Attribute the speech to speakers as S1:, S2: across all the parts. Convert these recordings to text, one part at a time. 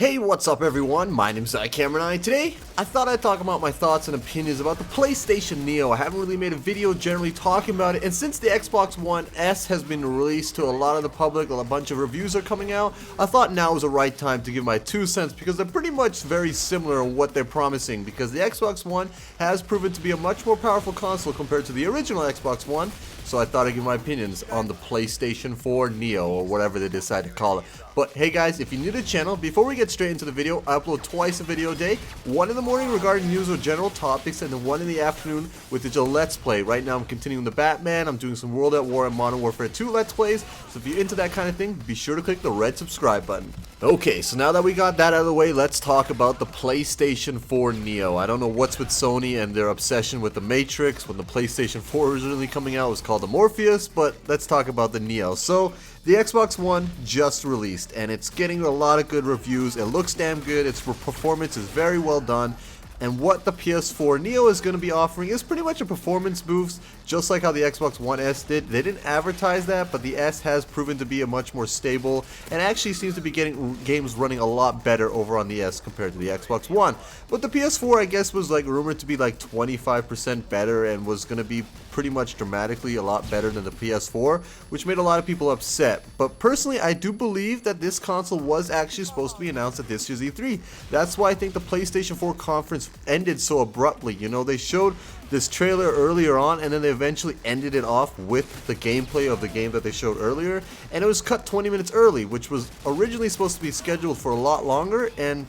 S1: Hey, what's up everyone? My name's iKmRni. Today, I thought I'd talk about my thoughts and opinions about the PlayStation Neo. I haven't really made a video generally talking about it, and since the Xbox One S has been released to a lot of the public, a bunch of reviews are coming out, I thought now was the right time to give my 2 cents because they're pretty much very similar in what they're promising, because the Xbox One has proven to be a much more powerful console compared to the original Xbox One. So I thought I'd give my opinions on the PlayStation 4 Neo, or whatever they decide to call it. But hey guys, if you're new to the channel, before we get straight into the video, I upload twice a video a day. One in the morning regarding news or general topics, and then one in the afternoon with digital Let's Play. Right now I'm continuing the Batman, I'm doing some World at War and Modern Warfare 2 Let's Plays. So if you're into that kind of thing, be sure to click the red subscribe button. Okay, so now that we got that out of the way, let's talk about the PlayStation 4 Neo. I don't know what's with Sony and their obsession with the Matrix. When the PlayStation 4 was originally coming out, it was called the Morpheus, but let's talk about the Neo. So the Xbox One just released, and it's getting a lot of good reviews. It looks damn good, its performance is very well done, and what the PS4 Neo is going to be offering is pretty much a performance boost, just like how the Xbox One S did. They didn't advertise that, but the S has proven to be a much more stable, and actually seems to be getting games running a lot better over on the S compared to the Xbox One. But the PS4, I guess, was like rumored to be like 25% better, and was going to be pretty much dramatically a lot better than the PS4, which made a lot of people upset. But personally, I do believe that this console was actually supposed to be announced at this year's E3. That's why I think the PlayStation 4 conference ended so abruptly. You know, they showed this trailer earlier on, and then they eventually ended it off with the gameplay of the game that they showed earlier, and it was cut 20 minutes early, which was originally supposed to be scheduled for a lot longer. And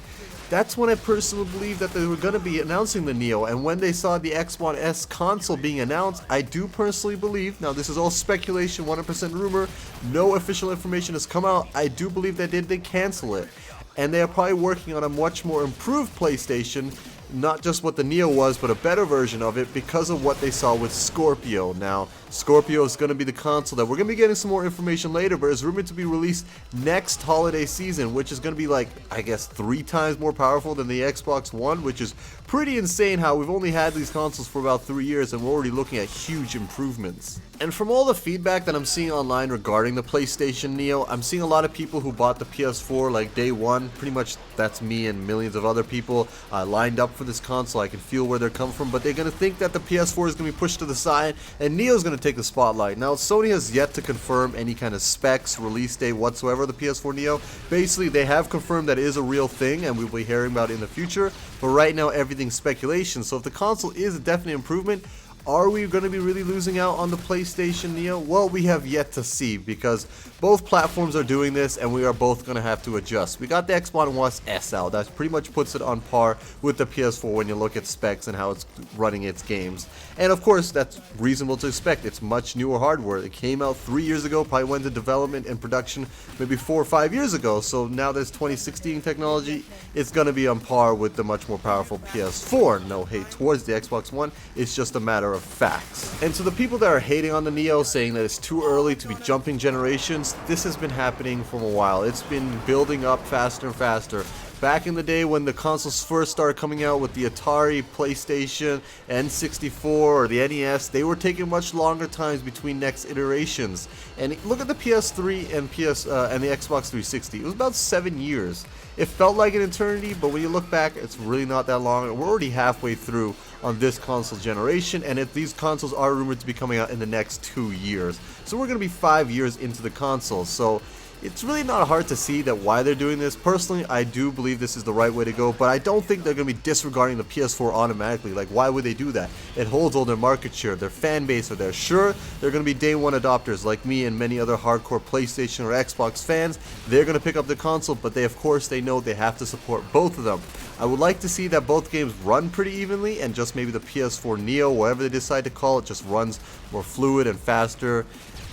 S1: that's when I personally believed that they were going to be announcing the Neo. And when they saw the Xbox S console being announced, I do personally believe, now this is all speculation, 100% rumor, no official information has come out, I do believe that they cancel it. And they are probably working on a much more improved PlayStation, not just what the Neo was, but a better version of it, because of what they saw with Scorpio. Now, Scorpio is going to be the console that we're going to be getting some more information later, but is rumored to be released next holiday season, which is going to be like, I guess, 3 times more powerful than the Xbox One, which is pretty insane how we've only had these consoles for about 3 years and we're already looking at huge improvements. And from all the feedback that I'm seeing online regarding the PlayStation Neo, I'm seeing a lot of people who bought the PS4 like day one. Pretty much that's me and millions of other people lined up for this console. I can feel where they're coming from, but they're going to think that the PS4 is going to be pushed to the side and Neo's going to take the spotlight. Now, Sony has yet to confirm any kind of specs, release date whatsoever, the PS4 Neo. Basically, they have confirmed that it is a real thing and we'll be hearing about it in the future, but right now everything's speculation. So if the console is a definite improvement, are we going to be really losing out on the PlayStation Neo? Well, we have yet to see, because both platforms are doing this and we are both going to have to adjust. We got the Xbox One S out. That pretty much puts it on par with the PS4 when you look at specs and how it's running its games. And of course, that's reasonable to expect. It's much newer hardware. It came out 3 years ago, probably went into development and production maybe 4 or 5 years ago. So now there's 2016 technology. It's going to be on par with the much more powerful PS4. No hate towards the Xbox One. It's just a matter of facts. And to the people that are hating on the Neo, saying that it's too early to be jumping generations, this has been happening for a while. It's been building up faster and faster. Back in the day when the consoles first started coming out with the Atari, PlayStation, N64, or the NES, they were taking much longer times between next iterations. And look at the PS3 and the Xbox 360. It was about 7 years. It felt like an eternity, but when you look back, it's really not that long. We're already halfway through on this console generation, and if these consoles are rumored to be coming out in the next 2 years. So we're going to be 5 years into the console. So it's really not hard to see that why they're doing this. Personally, I do believe this is the right way to go, but I don't think they're going to be disregarding the PS4 automatically. Like, why would they do that? It holds all their market share. Their fan base are there. Sure, they're going to be day one adopters like me and many other hardcore PlayStation or Xbox fans. They're going to pick up the console, but they, of course, they know they have to support both of them. I would like to see that both games run pretty evenly, and just maybe the PS4 Neo, whatever they decide to call it, just runs more fluid and faster.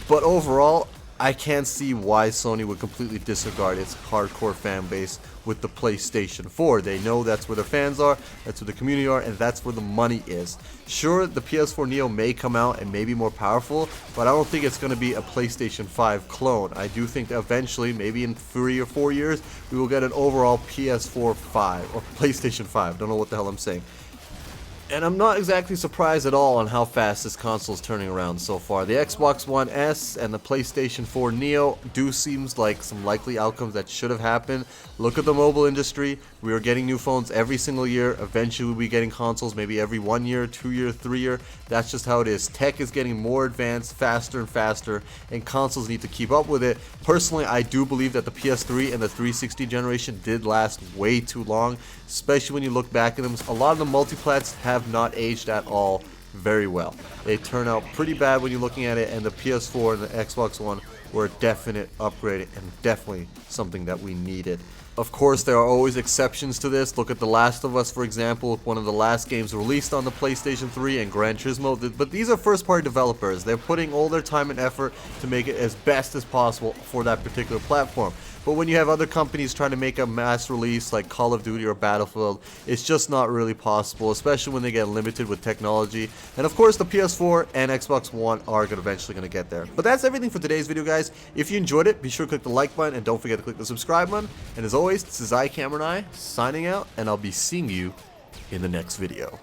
S1: But overall, I can't see why Sony would completely disregard its hardcore fan base with the PlayStation 4. They know that's where the fans are, that's where the community are, and that's where the money is. Sure, the PS4 Neo may come out and may be more powerful, but I don't think it's going to be a PlayStation 5 clone. I do think that eventually, maybe in 3 or 4 years, we will get an overall PS4 5, or PlayStation 5, don't know what the hell I'm saying. And I'm not exactly surprised at all on how fast this console is turning around so far. The Xbox One S and the PlayStation 4 Neo do seems like some likely outcomes that should have happened. Look at the mobile industry. We are getting new phones every single year. Eventually we'll be getting consoles maybe every 1 year, 2 year, 3 year. That's just how it is. Tech is getting more advanced, faster and faster, and consoles need to keep up with it. Personally, I do believe that the PS3 and the 360 generation did last way too long, especially when you look back at them. A lot of the multiplats have not aged at all very well. They turn out pretty bad when you're looking at it, and the PS4 and the Xbox One were a definite upgrade and definitely something that we needed. Of course, there are always exceptions to this. Look at The Last of Us, for example, one of the last games released on the PlayStation 3, and Gran Turismo. But these are first-party developers. They're putting all their time and effort to make it as best as possible for that particular platform. But when you have other companies trying to make a mass release like Call of Duty or Battlefield, it's just not really possible, especially when they get limited with technology. And of course, the PS4 and Xbox One are eventually going to get there. But that's everything for today's video, guys. If you enjoyed it, be sure to click the like button and don't forget to click the subscribe button. And as always, this is iKmRni signing out, and I'll be seeing you in the next video.